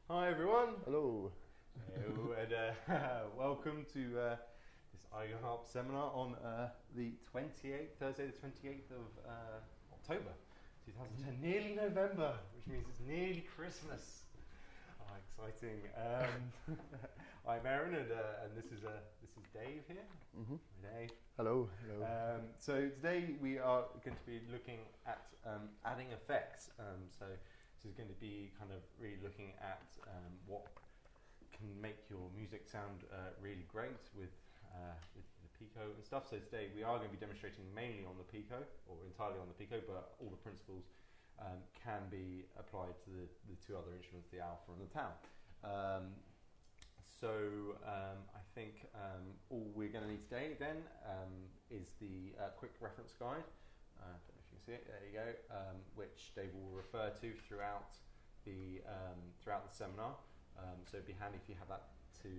Hi everyone. Hello. Hello, and welcome to this Eigenharp seminar on the 28th, Thursday the 28th of October 2010, nearly November, which means it's nearly Christmas. Oh, exciting. I'm Aaron, and this is Dave here. Dave. Hello. Hello. So today we are going to be looking at adding effects. So this is going to be kind of really looking at what can make your music sound really great with the Pico and stuff. So today we are going to be demonstrating mainly on the Pico, or entirely on the Pico, but all the principles can be applied to the two other instruments, the alpha and the tau. I think all we're going to need today then is the quick reference guide. I don't know if you can see it. There you go. Which Dave will refer to throughout the seminar. So it'd be handy if you have that to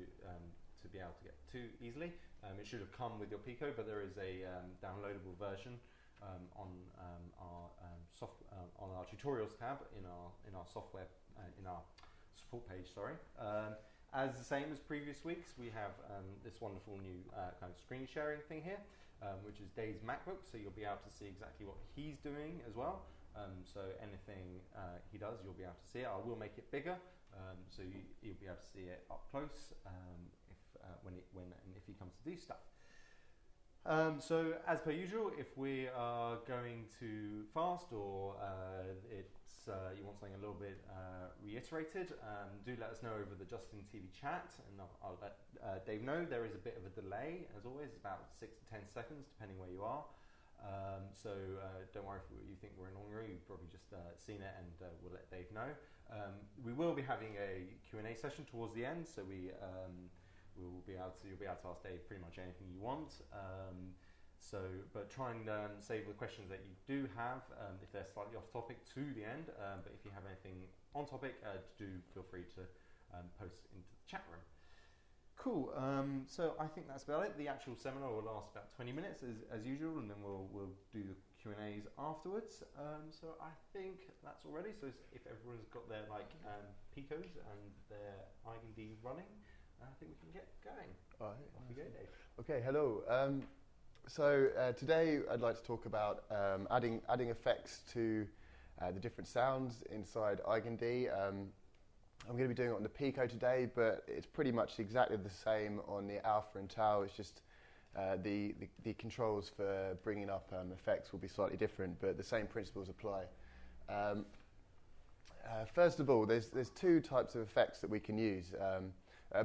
be able to get to easily. It should have come with your Pico, but there is a downloadable version on our tutorials tab in our software in our support page. As the same as previous weeks, we have this wonderful new kind of screen sharing thing here, which is Dave's MacBook, so you'll be able to see exactly what he's doing as well. So anything he does, you'll be able to see it. I will make it bigger, so you'll be able to see it up close if he comes to do stuff. So as per usual, if we are going too fast or you want something a little bit reiterated, do let us know over the Justin TV chat, and I'll let Dave know. There is a bit of a delay, as always, about 6 to 10 seconds, depending where you are. So don't worry if you think we're in the wrong room. You've probably just seen it, and we'll let Dave know. We will be having a Q&A session towards the end, so you'll be able to ask Dave pretty much anything you want. But try and save the questions that you do have, if they're slightly off topic, to the end. But if you have anything on topic, do feel free to post into the chat room. Cool. So I think that's about it. The actual seminar will last about 20 minutes as usual, and then we'll do the Q&As afterwards. So I think that's all ready. So if everyone's got their Picos and their IGD running, I think we can get going. All right. Off we go, Dave. Okay. Hello. So today I'd like to talk about adding effects to the different sounds inside Eigend. I'm going to be doing it on the Pico today, but it's pretty much exactly the same on the alpha and tau. It's just the controls for bringing up effects will be slightly different, but the same principles apply. First of all, there's two types of effects that we can use.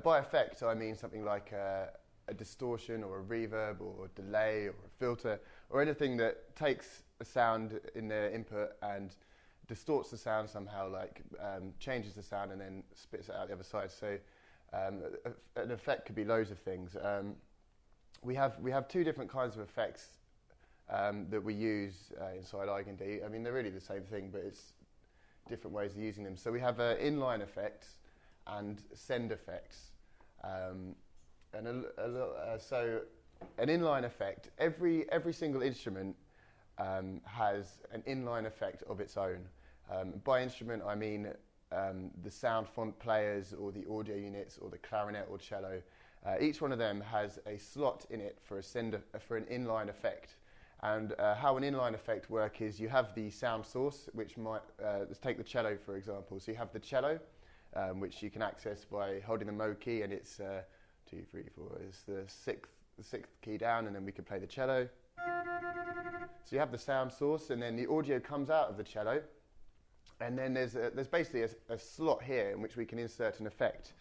By effect, I mean something like a distortion or a reverb or a delay or a filter or anything that takes a sound in the input and distorts the sound somehow, changes the sound and then spits it out the other side. So an effect could be loads of things. We have two different kinds of effects that we use inside Eigend. I mean, they're really the same thing, but it's different ways of using them. So we have inline effects and send effects. So an inline effect, every single instrument has an inline effect of its own. By instrument, I mean the sound font players or the audio units or the clarinet or cello. Each one of them has a slot in it for an inline effect. And how an inline effect works is you have the sound source, which might, let's take the cello for example. So you have the cello, which you can access by holding the mode key, and it's 2, 3, 4. It's the sixth key down, and then we can play the cello. So you have the sound source, and then the audio comes out of the cello, and then there's basically a slot here in which we can insert an effect,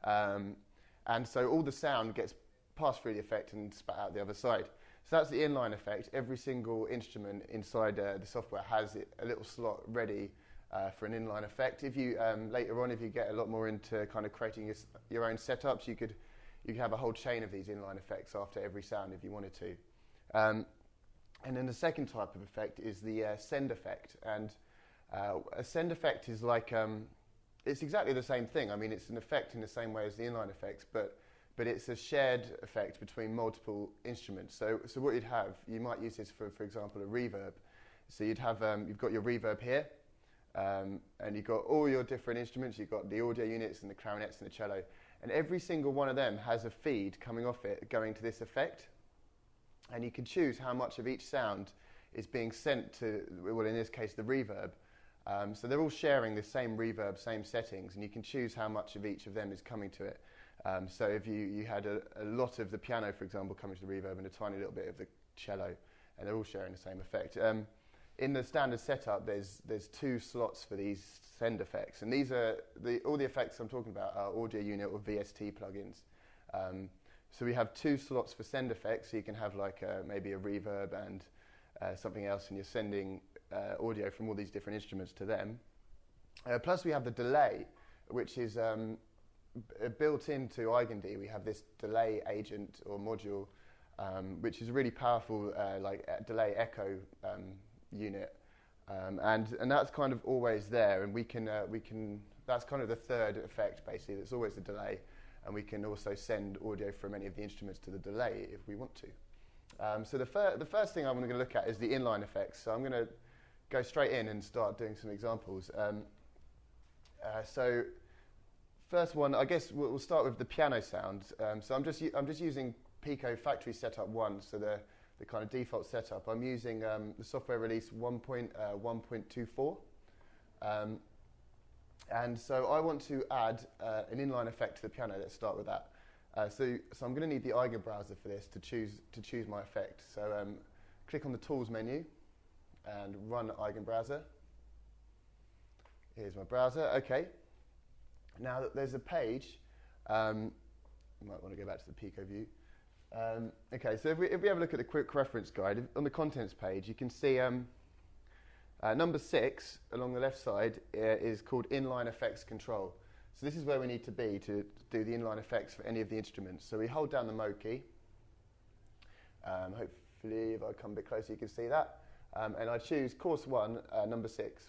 and so all the sound gets passed through the effect and spat out the other side. So that's the inline effect. Every single instrument inside the software has a little slot ready for an inline effect. If you later on, if you get a lot more into kind of creating your own setups, you could have a whole chain of these inline effects after every sound if you wanted to. And then the second type of effect is the send effect. And a send effect is it's exactly the same thing. I mean, it's an effect in the same way as the inline effects, but it's a shared effect between multiple instruments. So what you might use this for example, a reverb. So you've got your reverb here, and you've got all your different instruments. You've got the audio units and the clarinets and the cello, and every single one of them has a feed coming off it going to this effect, and you can choose how much of each sound is being sent to, well, in this case, the reverb. So they're all sharing the same reverb, same settings, and you can choose how much of each of them is coming to it. So if you had a lot of the piano, for example, coming to the reverb and a tiny little bit of the cello, and they're all sharing the same effect. In the standard setup, there's 2 slots for these send effects, and these are all the effects I'm talking about are audio unit or VST plugins. So we have 2 slots for send effects, so you can have like maybe a reverb and something else, and you're sending audio from all these different instruments to them. Plus we have the delay, which is built into Eigen. We have this delay agent or module, which is a really powerful delay echo unit, and that's kind of always there, and we can that's kind of the third effect basically. That's always the delay, and we can also send audio from any of the instruments to the delay if we want to. So the first thing I'm going to look at is the inline effects. So I'm going to go straight in and start doing some examples. So first one, I guess we'll start with the piano sound. So I'm just using Pico Factory Setup 1, so the kind of default setup. I'm using the software release 1.1.24. And so I want to add an inline effect to the piano. Let's start with that. So I'm going to need the Eigen browser for this to choose my effect. So click on the Tools menu and run Eigen browser. Here's my browser. Okay. Now there's a page. You might want to go back to the Pico view. Okay, so if we have a look at the quick reference guide, on the contents page, you can see number 6 along the left side is called Inline FX Control. So this is where we need to be to do the inline effects for any of the instruments. So we hold down the mode key. Hopefully, if I come a bit closer, you can see that. And I choose course 1, number 6.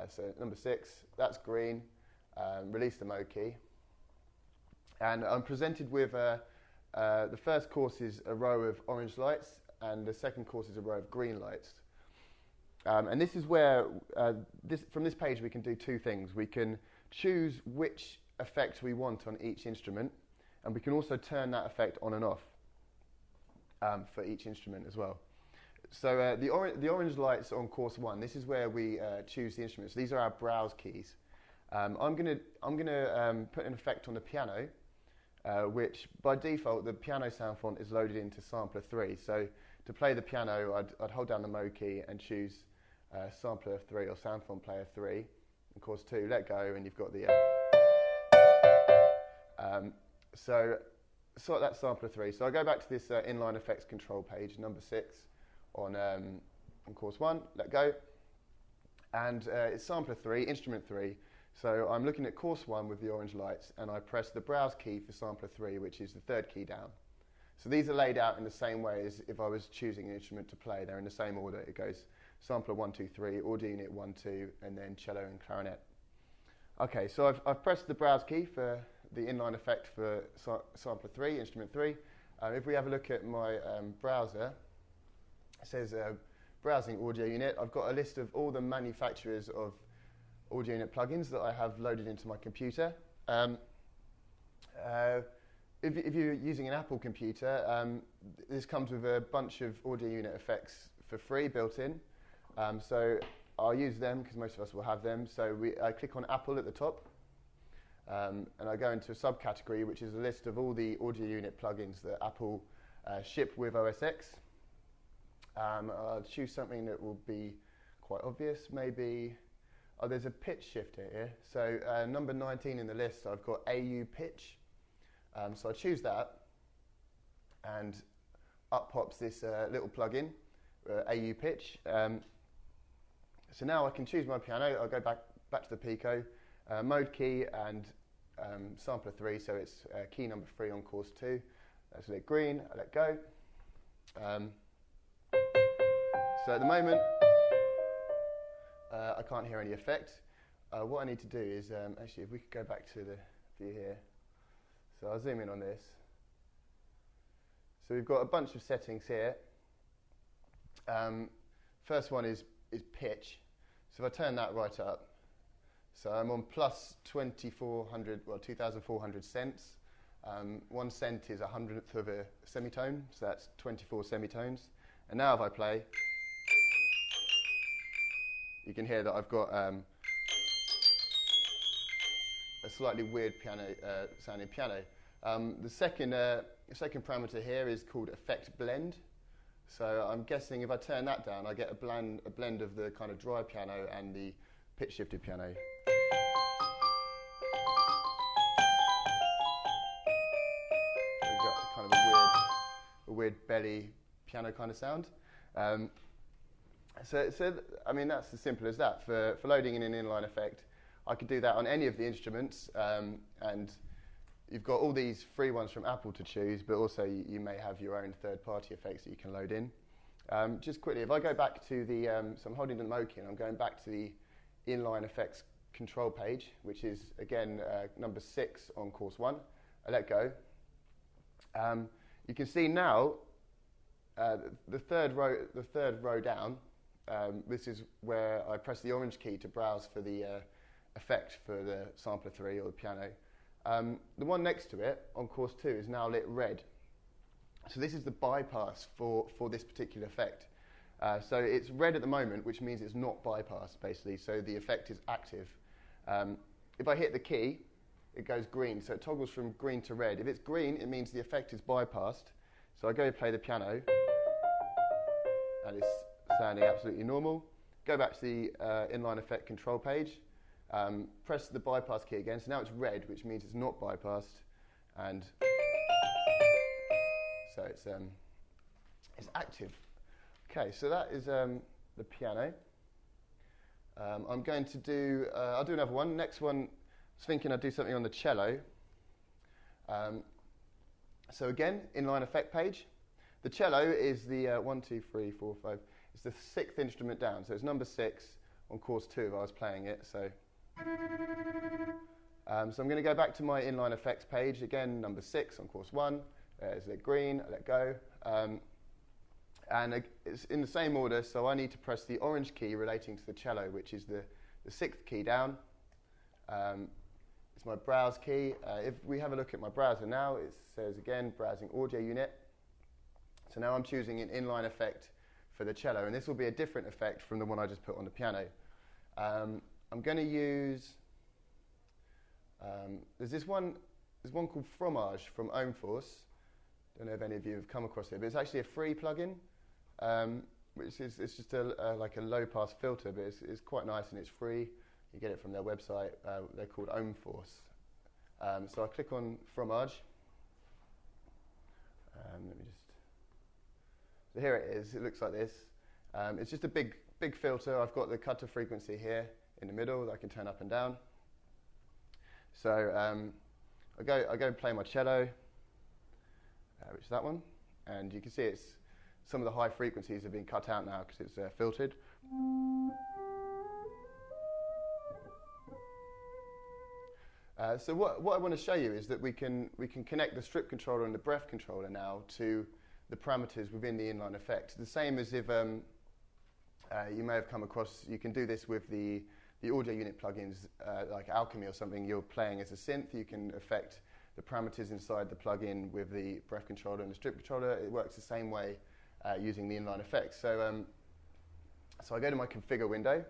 So number 6, that's green. Release the mode key. And I'm presented with the first course is a row of orange lights, and the second course is a row of green lights. And this is where, from this page, we can do 2 things. We can choose which effect we want on each instrument, and we can also turn that effect on and off for each instrument as well. So the orange lights on course 1, this is where we choose the instruments. These are our browse keys. I'm going to put an effect on the piano, which by default the piano sound font is loaded into sampler 3. So to play the piano, I'd hold down the mode key and choose sampler 3 or sound font player 3. And course 2, let go, and you've got the. So that's sampler 3. So I go back to this inline effects control page, number 6, on course 1, let go, and it's sampler 3, instrument 3. So I'm looking at course 1 with the orange lights, and I press the browse key for sampler 3, which is the 3rd key down. So these are laid out in the same way as if I was choosing an instrument to play. They're in the same order. It goes sampler 1, 2, 3, audio unit 1, 2, and then cello and clarinet. Okay, so I've pressed the browse key for the inline effect for sampler 3, instrument 3. If we have a look at my browser, it says browsing audio unit. I've got a list of all the manufacturers of audio unit plugins that I have loaded into my computer. If you're using an Apple computer, this comes with a bunch of audio unit effects for free built in. So I'll use them because most of us will have them. So I click on Apple at the top, and I go into a subcategory, which is a list of all the audio unit plugins that Apple ship with OS X. I'll choose something that will be quite obvious, maybe. Oh, there's a pitch shifter here. So number 19 in the list, I've got AU pitch. So I choose that, and up pops this little plugin, AU pitch. So now I can choose my piano. I'll go back to the Pico, mode key and sampler 3. So it's key number 3 on course 2. That's lit green. I let go. So at the moment, I can't hear any effect. What I need to do is, actually, if we could go back to the view here. So I'll zoom in on this. So we've got a bunch of settings here. First one is pitch. So if I turn that right up, so I'm on plus 2,400, well, 2,400 cents. 1 cent is 100th of a semitone, so that's 24 semitones. And now if I play, you can hear that I've got a slightly weird piano sounding piano. The second parameter here is called effect blend. So I'm guessing if I turn that down, I get a blend of the kind of dry piano and the pitch shifted piano. We've got kind of a weird belly piano kind of sound. So I mean, that's as simple as that. For loading in an inline effect, I could do that on any of the instruments, and you've got all these free ones from Apple to choose, but also you may have your own third-party effects that you can load in. Just quickly, if I go back to the, so I'm holding the Mokin, I'm going back to the Inline FX control page, which is, again, number 6 on course 1. I let go. You can see now, the third row down, this is where I press the orange key to browse for the effect for the sampler 3 or the piano. The one next to it on course 2 is now lit red. So this is the bypass for this particular effect. So it's red at the moment, which means it's not bypassed, basically. So the effect is active. If I hit the key, it goes green. So it toggles from green to red. If it's green, it means the effect is bypassed. So I go play the piano, and it's sounding absolutely normal. Go back to the inline effect control page. Press the bypass key again. So now it's red, which means it's not bypassed, and so it's active. Okay, so that is the piano. I'm going to do. I'll do another one. Next one, I was thinking I'd do something on the cello. So again, inline effect page. The cello is the 1, 2, 3, 4, 5. It's the 6th instrument down. So it's number 6 on course 2 if I was playing it. So I'm going to go back to my inline effects page, again number 6 on course 1, it's lit green, I let go, and it's in the same order, so I need to press the orange key relating to the cello, which is the 6th key down. It's my browse key. If we have a look at my browser now, it says again browsing audio unit. So now I'm choosing an inline effect for the cello, and this will be a different effect from the one I just put on the piano. I'm going to use, there's one called Fromage from Ohmforce. Don't know if any of you have come across it, but it's actually a free plugin, which is it's just like a low-pass filter, but it's quite nice and it's free. You get it from their website. They're called Ohmforce. So I click on Fromage. Let me just. So here it is. It looks like this. It's just a big filter. I've got the cutter frequency here in the middle that I can turn up and down. So I go and play my cello, which is that one, and you can see it's some of the high frequencies have been cut out now because it's filtered. So what I want to show you is that we can connect the strip controller and the breath controller now to the parameters within the inline effect. The same as if you may have come across, you can do this with the audio unit plugins like Alchemy or something. You're playing as a synth, you can affect the parameters inside the plugin with the breath controller and the strip controller. It works the same way using the inline effects. So I go to my configure window,